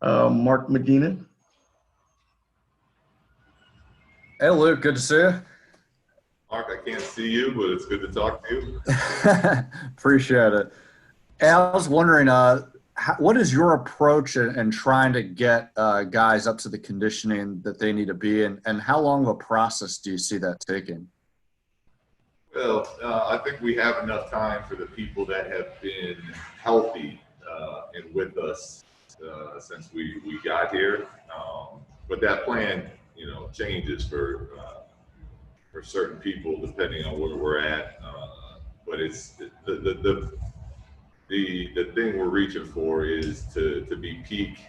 Mark Medina. Hey, Luke, good to see you. Mark, I can't see you, but it's good to talk to you. Appreciate it. Hey, I was wondering, what is your approach in trying to get guys up to the conditioning that they need to be in, and how long of a process do you see that taking? Well, I think we have enough time for the people that have been healthy and with us since we got here. But that plan, changes for certain people depending on where we're at. But it's the thing we're reaching for is to be peak,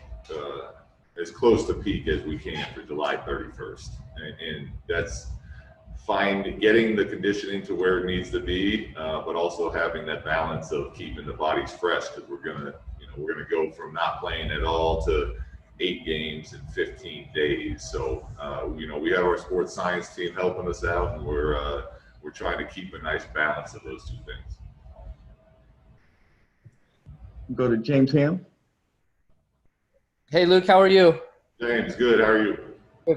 as close to peak as we can for July 31st, and that's getting the conditioning to where it needs to be, but also having that balance of keeping the bodies fresh, because we're gonna go from not playing at all to 8 games in 15 days. So we have our sports science team helping us out, and we're trying to keep a nice balance of those two things. Go to James Ham. Hey, Luke, how are you? James, good. How are you?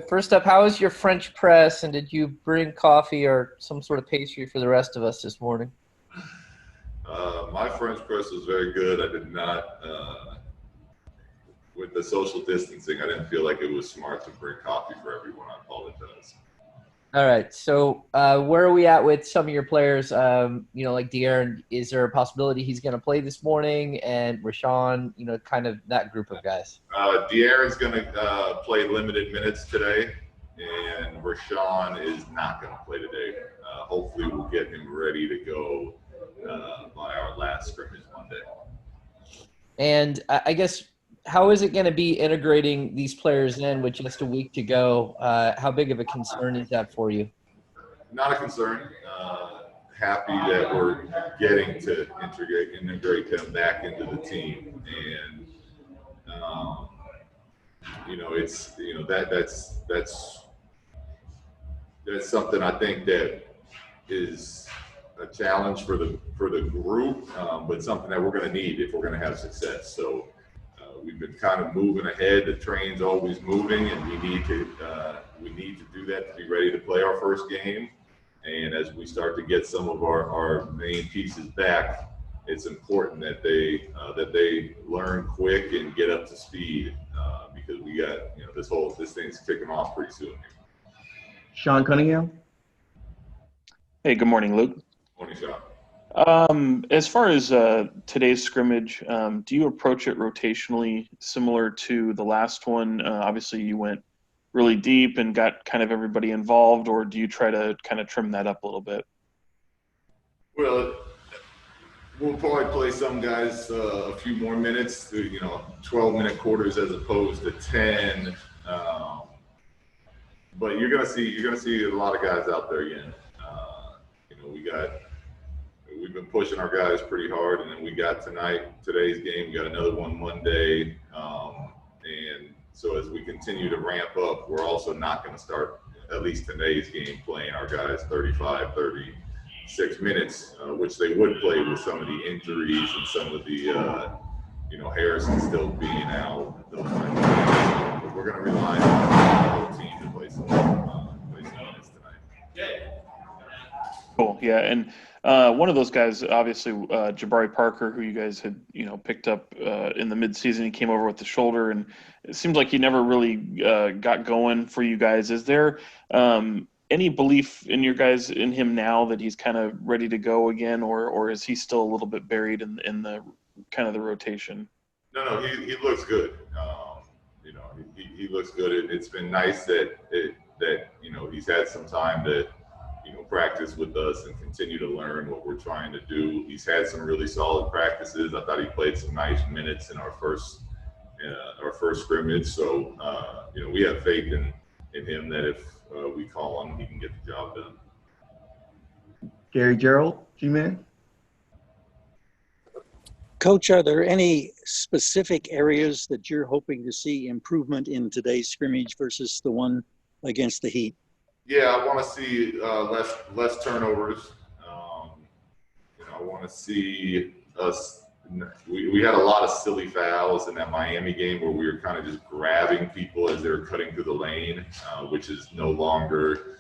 First up, how was your French press, and did you bring coffee or some sort of pastry for the rest of us this morning? My French press was very good. I did not, with the social distancing, I didn't feel like it was smart to bring coffee for everyone. I apologize. All right, so where are we at with some of your players? Like De'Aaron, is there a possibility he's going to play this morning? And Rashawn, kind of that group of guys. De'Aaron's going to play limited minutes today, and Rashawn is not going to play today. Hopefully we'll get him ready to go by our last scrimmage Monday. And I guess, how is it going to be integrating these players in with just a week to go? How big of a concern is that for you? Not a concern. Happy that we're getting to integrate them back into the team, and that's something I think that is a challenge for the group, but something that we're going to need if we're going to have success. So. We've been kind of moving ahead. The train's always moving, and we need to do that to be ready to play our first game. And as we start to get some of our main pieces back, it's important that they learn quick and get up to speed, because we got this thing's kicking off pretty soon. Sean Cunningham. Hey, good morning, Luke. Morning, Sean. As far as today's scrimmage, do you approach it rotationally similar to the last one? Obviously, you went really deep and got kind of everybody involved, or do you try to kind of trim that up a little bit? Well, we'll probably play some guys a few more minutes, 12-minute quarters as opposed to 10. But you're gonna see a lot of guys out there again. We've been pushing our guys pretty hard, and then we got today's game. We got another one Monday, and so as we continue to ramp up, we're also not going to start, at least today's game, playing our guys 35, 36 minutes, which they would play with some of the injuries and some of the, Harrison still being out. Those kinds of things. But we're going to rely on the whole team to play some minutes tonight. Cool. Yeah, and one of those guys, obviously, Jabari Parker, who you guys had, picked up in the midseason. He came over with the shoulder, and it seems like he never really got going for you guys. Is there any belief in in him now that he's kind of ready to go again, or is he still a little bit buried in the kind of the rotation? No, he looks good. He looks good. It's been nice that he's had some time to practice with us and continue to learn what we're trying to do. He's had some really solid practices. I thought he played some nice minutes in our first scrimmage. So we have faith in him that if we call him, he can get the job done. Gary Gerald, G-Man. Coach, are there any specific areas that you're hoping to see improvement in today's scrimmage versus the one against the Heat? Yeah, I want to see less turnovers. I want to see us we had a lot of silly fouls in that Miami game where we were kind of just grabbing people as they were cutting through the lane, which is no longer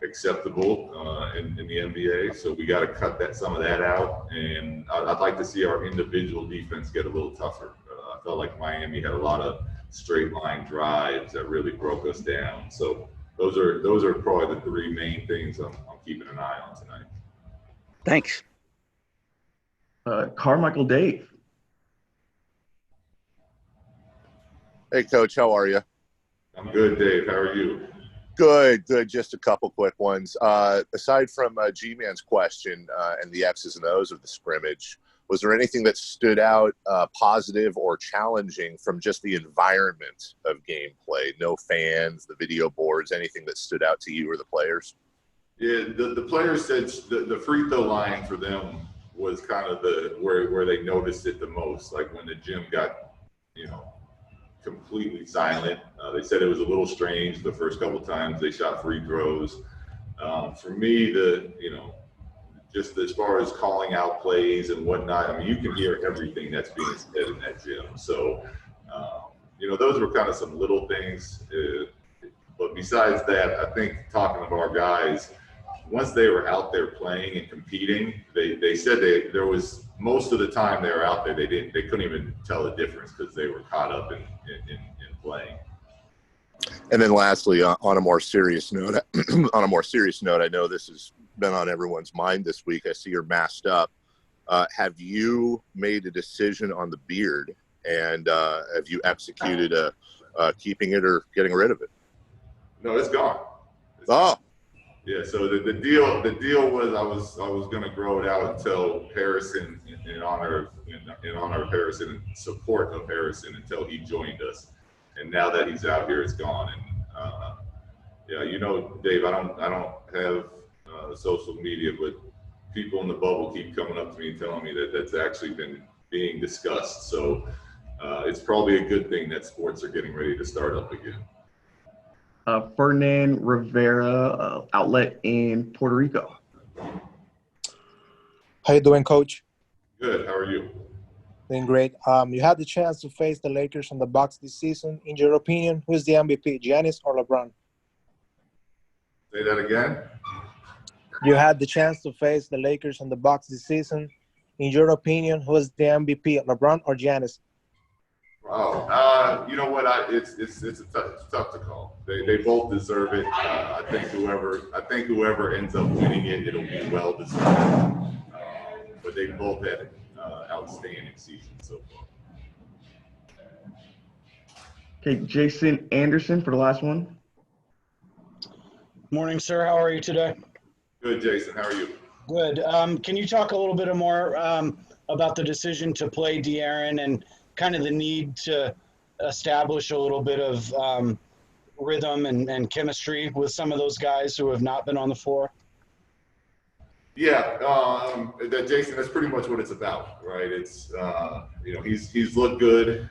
acceptable in the NBA. So we got to cut some of that out, and I'd like to see our individual defense get a little tougher. I felt like Miami had a lot of straight line drives that really broke us down. So those are probably the three main things I'm keeping an eye on tonight. Thanks. Carmichael Dave. Hey, Coach, how are you? I'm good, Dave. How are you? Good. Just a couple quick ones. Aside from G-Man's question and the X's and O's of the scrimmage, was there anything that stood out positive or challenging from just the environment of gameplay? No fans, the video boards, anything that stood out to you or the players? Yeah, the players said the free throw line for them was kind of where they noticed it the most. Like when the gym got, completely silent. They said it was a little strange the first couple times they shot free throws. For me, just as far as calling out plays and whatnot, I mean, you can hear everything that's being said in that gym. So, those were kind of some little things. But besides that, I think talking to our guys, once they were out there playing and competing, they said there was most of the time they were out there, they couldn't even tell the difference because they were caught up in playing. And then lastly, on a more serious note, I know this has been on everyone's mind this week. I see you're masked up. Have you made a decision on the beard, and have you executed keeping it or getting rid of it? No, it's gone. Gone. Yeah, so the deal was I was gonna grow it out until Harrison, in honor of Harrison and support of Harrison, until he joined us. And now that he's out here, it's gone. And Dave, I don't have social media, but people in the bubble keep coming up to me and telling me that that's actually been being discussed. So it's probably a good thing that sports are getting ready to start up again. Ferdinand Rivera, outlet in Puerto Rico. How you doing, Coach? Good. How are you? Doing great. You had the chance to face the Lakers and the Bucks this season. In your opinion, who is the MVP, Giannis or LeBron? Say that again. You had the chance to face the Lakers and the Bucks this season. In your opinion, who is the MVP, LeBron or Giannis? Wow. You know what? It's tough to call. They both deserve it. I think whoever ends up winning it, it'll be well deserved. But they both had outstanding seasons so far. Okay, Jason Anderson for the last one. Morning, sir. How are you today? Good, Jason. How are you? Good. Can you talk a little bit more about the decision to play De'Aaron and kind of the need to establish a little bit of rhythm and chemistry with some of those guys who have not been on the floor? Yeah, Jason, that's pretty much what it's about, right? It's he's looked good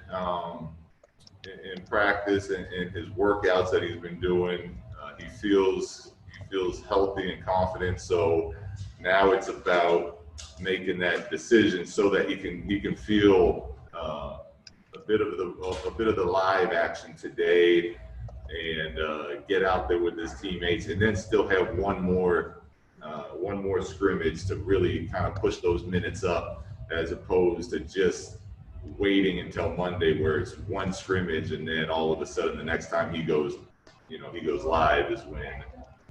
in practice and in his workouts that he's been doing. He feels healthy and confident. So now it's about making that decision so that he can feel a bit of the live action today and get out there with his teammates, and then still have one more scrimmage to really kind of push those minutes up, as opposed to just waiting until Monday where it's one scrimmage and then all of a sudden the next time he goes live is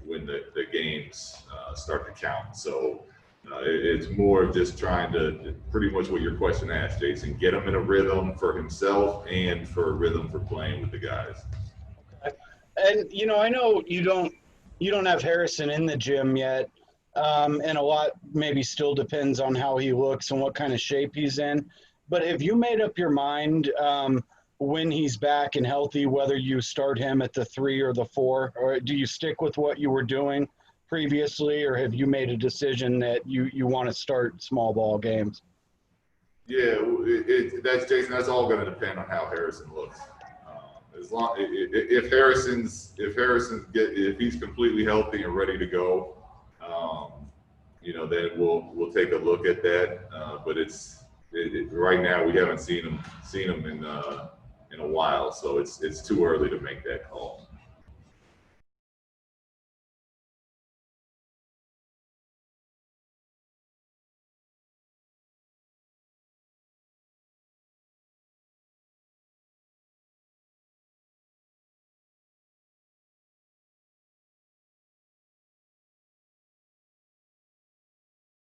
when the games start to count. So it's more of just trying to, pretty much what your question asked, Jason, get him in a rhythm for himself and for a rhythm for playing with the guys. And I know you don't have Harrison in the gym yet, and a lot maybe still depends on how he looks and what kind of shape he's in. But have you made up your mind when he's back and healthy, whether you start him at the 3 or the 4, or do you stick with what you were doing previously, or have you made a decision that you want to start small ball games? Yeah, that's all going to depend on how Harrison looks. If he's completely healthy and ready to go, then we'll take a look at that. But it's right now we haven't seen him in a while, so it's too early to make that call.